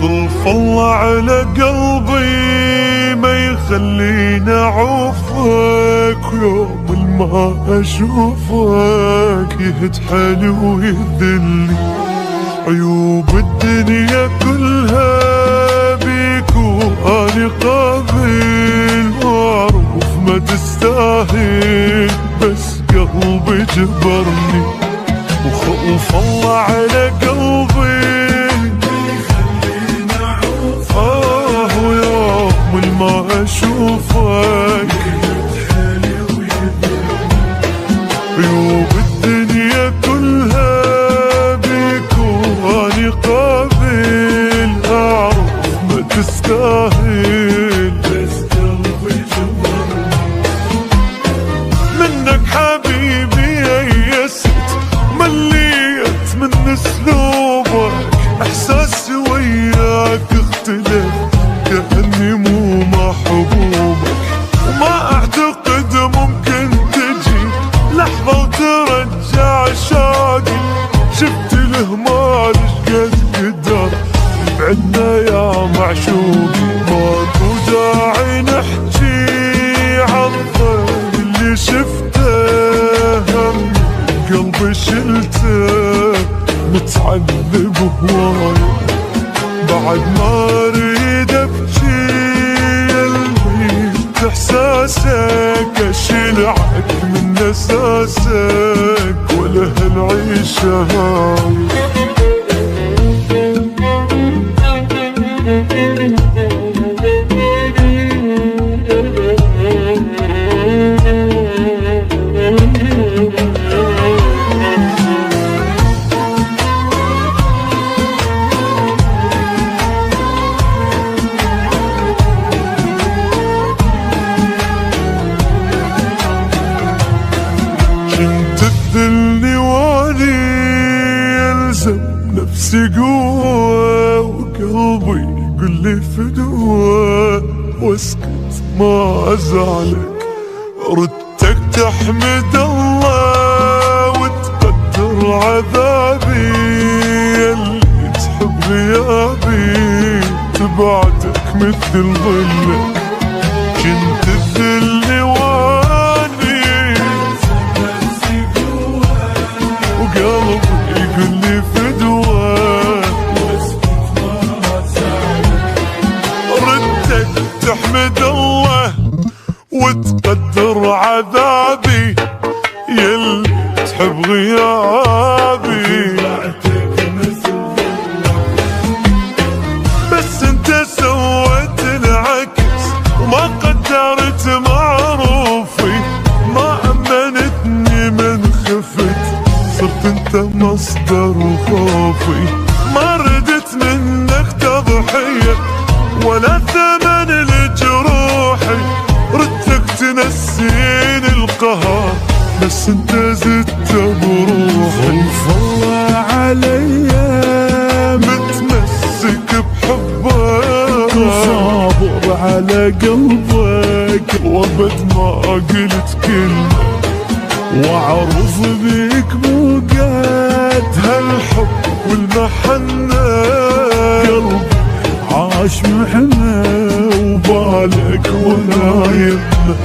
خلف الله على قلبي ما يخليني اعوفك، يوم ما اشوفك يهد حالي ويذلني. عيوب الدنيا كلها بيك واني قابل، واعرف ما تستاهل بس قلبي جبرني. وخوف الله على قلبي ويوم ما اشوفك عيوب الدنيا كلها بيك واني قابل، اعرف ما تستاهل بس قلبي جبرني. منك حبيبي يئست مليت من اسلوبك، احساسي وياك اختلف كأني مو محبوبك. وما اعتقد ممكن تجي لحظة وترجع شوقي، شفت الهمال شقد قدر بعدنا يا معشوقي. ماكو داعي نحكي عن اللي شفته، هم قلبي شلته متعذب هواي، بعد ما اريد ابكي قلبي احساسك اشيلعك من اساسك ولا هالعيشه هاي. كنت تذلني واني يلزم نفسي قوة، وقلبي يقول لي فدوة واسكت ما ازعلك. ردتك تحمد الله وتقدر عذابي، اللي تحب غيابي تبعتك مثل ظلك. كنت تذلني وقلبي يقول لي فدوة ردك تحمد الله وتقدر عذابي، يلي تحب غيابي بس انت سويت العكس وما قدرت معروفي، ما امنتني من خفت صرت انت مصدر خوفي. ما ردت منك تضحية ولا ثمن لجروحي، ردتك تنسيني القهر بس انت زدت بروحي. خوف الله عليا متمسك بحبك، صابر على قلبك وابد ما قلت كلمة، واعرف بيك موقات هالحب والمحنة. قلبي عاش محنة وبالك ولا يمنى.